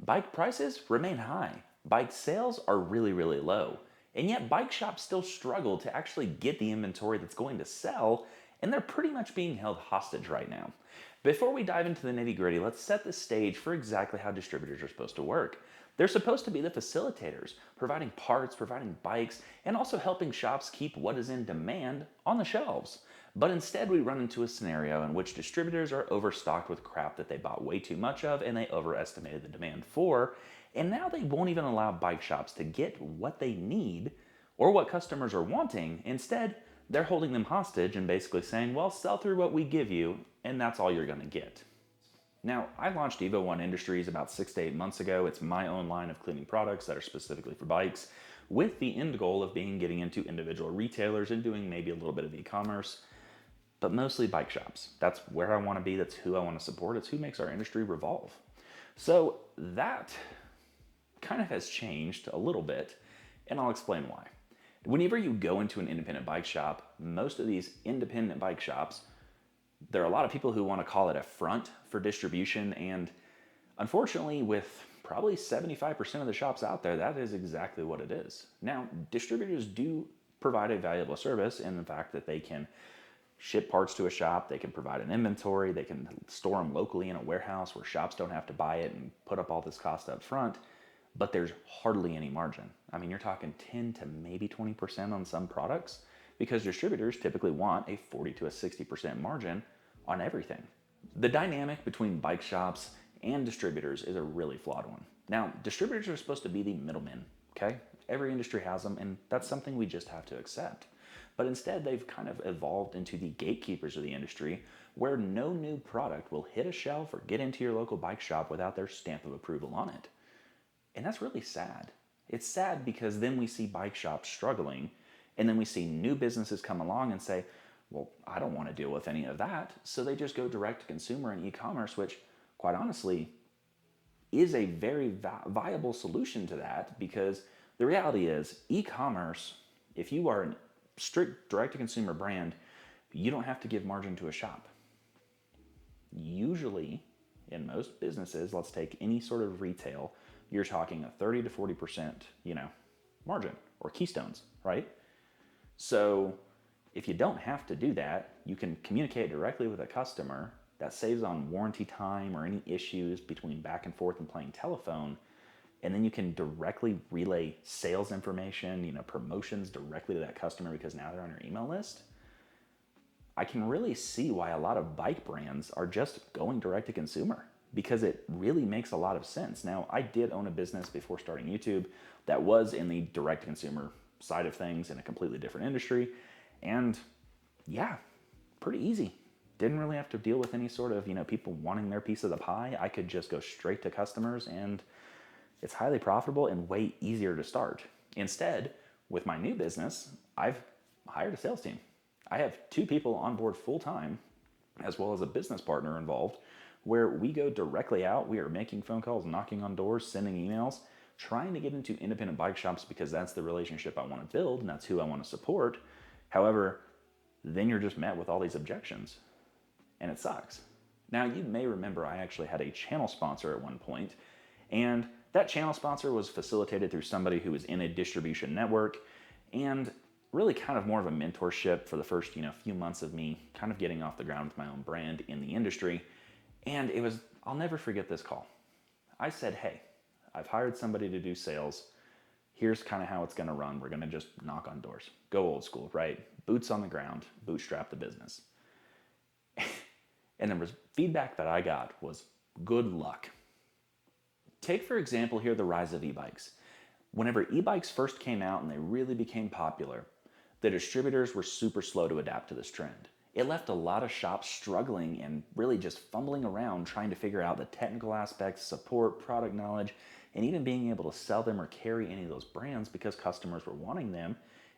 Bike prices remain high. Bike sales are really, really low. And yet, bike shops still struggle to actually get the inventory that's going to sell, and they're pretty much being held hostage right now. Before we dive into the nitty gritty, let's set the stage for exactly how distributors are supposed to work. They're supposed to be the facilitators, providing parts, providing bikes, and also helping shops keep what is in demand on the shelves. But instead, we run into a scenario in which distributors are overstocked with crap that they bought way too much of and they overestimated the demand for, and now they won't even allow bike shops to get what they need or what customers are wanting. Instead, they're holding them hostage and basically saying, well, sell through what we give you, and that's all you're going to get. Now, I launched Evo One Industries about 6 to 8 months ago. It's my own line of cleaning products that are specifically for bikes, with the end goal of getting into individual retailers and doing maybe a little bit of e-commerce, but mostly bike shops. That's where I want to be. That's who I want to support. It's who makes our industry revolve. So that kind of has changed a little bit, and I'll explain why. Whenever you go into an independent bike shop, most of these independent bike shops, there are a lot of people who want to call it a front for distribution, and unfortunately, with probably 75% of the shops out there, that is exactly what it is. Now, distributors do provide a valuable service in the fact that they can ship parts to a shop, they can provide an inventory, they can store them locally in a warehouse where shops don't have to buy it and put up all this cost up front, but there's hardly any margin. I mean, you're talking 10 to maybe 20% on some products because distributors typically want a 40 to a 60% margin on everything. The dynamic between bike shops and distributors is a really flawed one. Now, distributors are supposed to be the middlemen, okay? Every industry has them, and that's something we just have to accept. But instead, they've kind of evolved into the gatekeepers of the industry where no new product will hit a shelf or get into your local bike shop without their stamp of approval on it. And that's really sad. It's sad because then we see bike shops struggling, and then we see new businesses come along and say, well, I don't want to deal with any of that. So they just go direct to consumer and e-commerce, which quite honestly is a very viable solution to that, because the reality is e-commerce, if you are a strict direct to consumer brand, you don't have to give margin to a shop. Usually in most businesses, let's take any sort of retail, you're talking a 30 to 40%, margin or keystones, right? So if you don't have to do that, you can communicate directly with a customer. That saves on warranty time or any issues between back and forth and playing telephone. And then you can directly relay sales information, promotions directly to that customer because now they're on your email list. I can really see why a lot of bike brands are just going direct to consumer, because it really makes a lot of sense. Now, I did own a business before starting YouTube that was in the direct to consumer side of things in a completely different industry. And yeah, pretty easy. Didn't really have to deal with any sort of, people wanting their piece of the pie. I could just go straight to customers, and it's highly profitable and way easier to start. Instead, with my new business, I've hired a sales team. I have 2 people on board full time, as well as a business partner involved, where we go directly out. We are making phone calls, knocking on doors, sending emails, trying to get into independent bike shops because that's the relationship I want to build and that's who I want to support. However, then you're just met with all these objections, and it sucks. Now, you may remember I actually had a channel sponsor at one point, and that channel sponsor was facilitated through somebody who was in a distribution network, and really kind of more of a mentorship for the first, few months of me kind of getting off the ground with my own brand in the industry. And I'll never forget this call. I said, hey, I've hired somebody to do sales. Here's kind of how it's going to run. We're going to just knock on doors. Go old school, right? Boots on the ground, bootstrap the business. And the feedback that I got was good luck. Take, for example, here the rise of e-bikes. Whenever e-bikes first came out and they really became popular, the distributors were super slow to adapt to this trend. It left a lot of shops struggling and really just fumbling around trying to figure out the technical aspects, support, product knowledge, and even being able to sell them or carry any of those brands because customers were wanting them.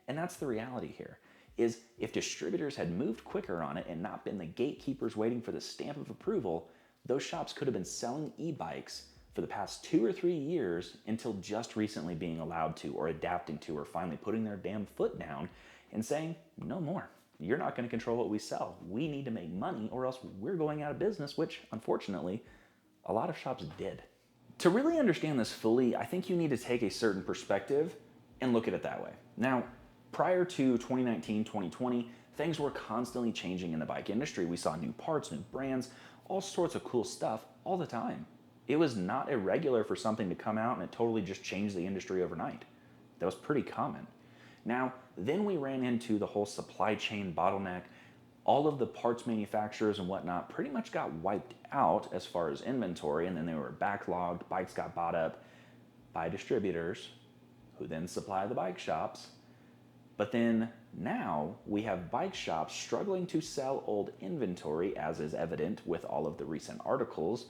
And that's the reality here, is if distributors had moved quicker on it and not been the gatekeepers waiting for the stamp of approval, those shops could have been selling e-bikes for the past 2 or 3 years until just recently being allowed to, or adapting to, or finally putting their damn foot down and saying, no more. You're not going to control what we sell. We need to make money or else we're going out of business, which unfortunately a lot of shops did. To really understand this fully, I think you need to take a certain perspective and look at it that way. Now, prior to 2019, 2020, things were constantly changing in the bike industry. We saw new parts, new brands, all sorts of cool stuff all the time. It was not irregular for something to come out and it totally just changed the industry overnight. That was pretty common. Now, then we ran into the whole supply chain bottleneck. All of the parts manufacturers and whatnot pretty much got wiped out as far as inventory, and then they were backlogged. Bikes got bought up by distributors who then supply the bike shops. But then now we have bike shops struggling to sell old inventory, as is evident with all of the recent articles.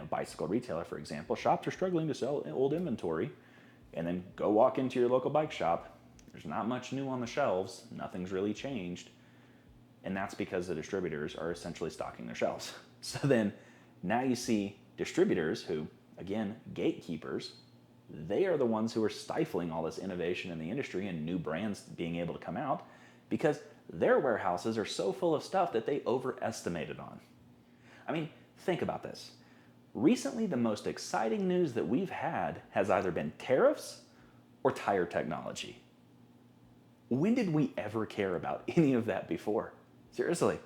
Bicycle retailer, for example, shops are struggling to sell old inventory. And then go walk into your local bike shop. There's not much new on the shelves. Nothing's really changed. And that's because the distributors are essentially stocking their shelves. So then now you see distributors who, again, gatekeepers, they are the ones who are stifling all this innovation in the industry and new brands being able to come out because their warehouses are so full of stuff that they overestimated on. I mean, think about this. Recently, the most exciting news that we've had has either been tariffs or tire technology. When did we ever care about any of that before? Seriously,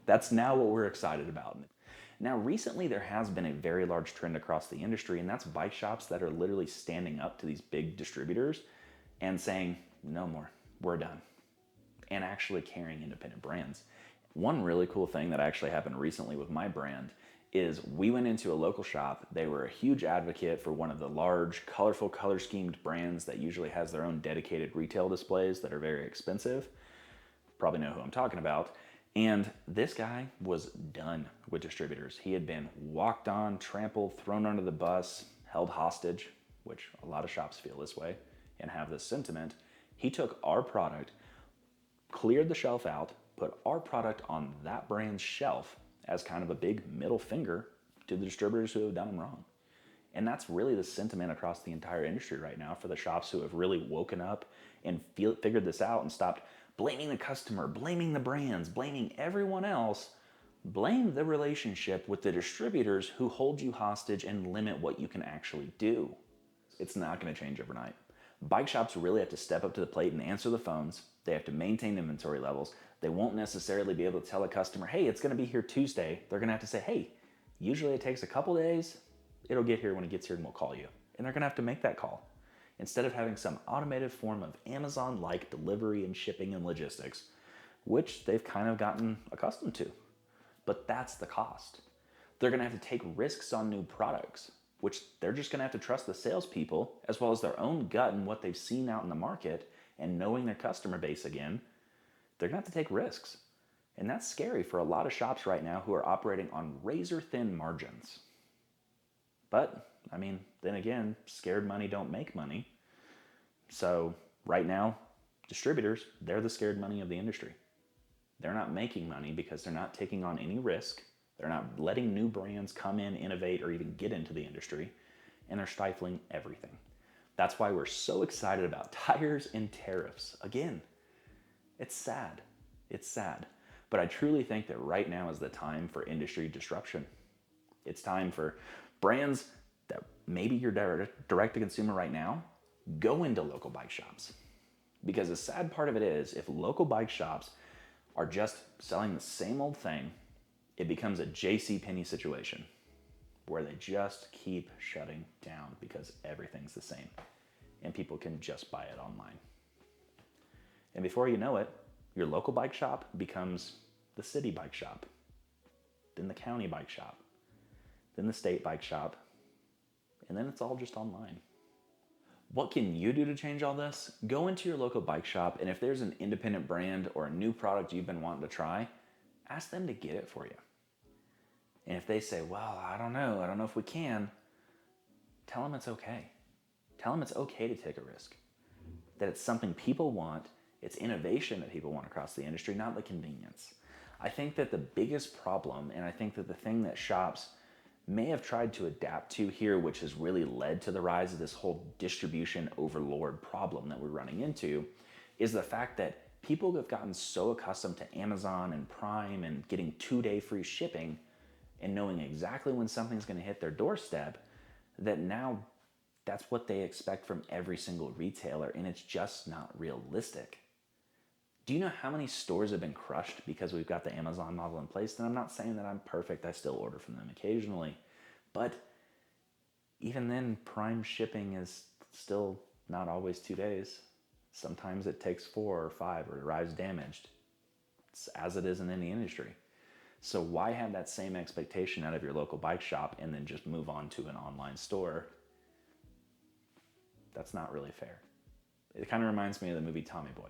that's now what we're excited about. Now, recently there has been a very large trend across the industry, and that's bike shops that are literally standing up to these big distributors and saying, no more, we're done, and actually carrying independent brands. One really cool thing that actually happened recently with my brand is we went into a local shop. They were a huge advocate for one of the large, colorful, color-schemed brands that usually has their own dedicated retail displays that are very expensive. Probably know who I'm talking about. And this guy was done with distributors. He had been walked on, trampled, thrown under the bus, held hostage, which a lot of shops feel this way and have this sentiment. He took our product, cleared the shelf out, put our product on that brand's shelf as kind of a big middle finger to the distributors who have done him wrong. And that's really the sentiment across the entire industry right now for the shops who have really woken up and figured this out and stopped blaming the customer, blaming the brands, blaming everyone else. Blame the relationship with the distributors who hold you hostage and limit what you can actually do. It's not going to change overnight. Bike shops really have to step up to the plate and answer the phones. They have to maintain inventory levels. They won't necessarily be able to tell a customer, hey, it's going to be here Tuesday. They're going to have to say, hey, usually it takes a couple days. It'll get here when it gets here and we'll call you. And they're going to have to make that call. Instead of having some automated form of Amazon-like delivery and shipping and logistics, which they've kind of gotten accustomed to. But that's the cost. They're going to have to take risks on new products, which they're just going to have to trust the salespeople as well as their own gut and what they've seen out in the market and knowing their customer base again. They're going to have to take risks. And that's scary for a lot of shops right now who are operating on razor-thin margins. But, then again, scared money don't make money. So right now, distributors, they're the scared money of the industry. They're not making money because they're not taking on any risk. They're not letting new brands come in, innovate, or even get into the industry. And they're stifling everything. That's why we're so excited about tires and tariffs. Again, it's sad. It's sad. But I truly think that right now is the time for industry disruption. It's time for brands that maybe you're direct to consumer right now, go into local bike shops. Because the sad part of it is, if local bike shops are just selling the same old thing, it becomes a JCPenney situation where they just keep shutting down because everything's the same and people can just buy it online. And before you know it, your local bike shop becomes the city bike shop, then the county bike shop, then the state bike shop, and then it's all just online. What can you do to change all this? Go into your local bike shop, and if there's an independent brand or a new product you've been wanting to try, ask them to get it for you. And if they say, well, I don't know if we can, tell them it's okay. Tell them it's okay to take a risk. That it's something people want, it's innovation that people want across the industry, not the convenience. I think that the biggest problem, and I think that the thing that shops may have tried to adapt to here, which has really led to the rise of this whole distribution overlord problem that we're running into, is the fact that people have gotten so accustomed to Amazon and Prime and getting 2-day free shipping and knowing exactly when something's going to hit their doorstep that now that's what they expect from every single retailer, and it's just not realistic. Do you know how many stores have been crushed because we've got the Amazon model in place? And I'm not saying that I'm perfect, I still order from them occasionally, but even then, prime shipping is still not always 2 days. Sometimes it takes 4 or 5 or arrives damaged. It's as it is in any industry. So why have that same expectation out of your local bike shop and then just move on to an online store? That's not really fair. It kind of reminds me of the movie Tommy Boy,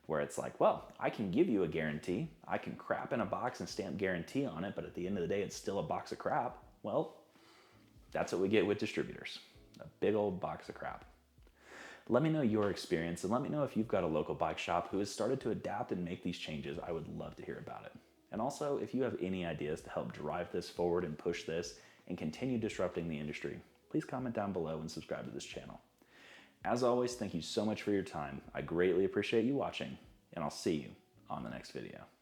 where it's like, well, I can give you a guarantee. I can crap in a box and stamp guarantee on it, but at the end of the day, it's still a box of crap. Well, that's what we get with distributors. A big old box of crap. Let me know your experience and let me know if you've got a local bike shop who has started to adapt and make these changes. I would love to hear about it. And also, if you have any ideas to help drive this forward and push this and continue disrupting the industry, please comment down below and subscribe to this channel. As always, thank you so much for your time. I greatly appreciate you watching, and I'll see you on the next video.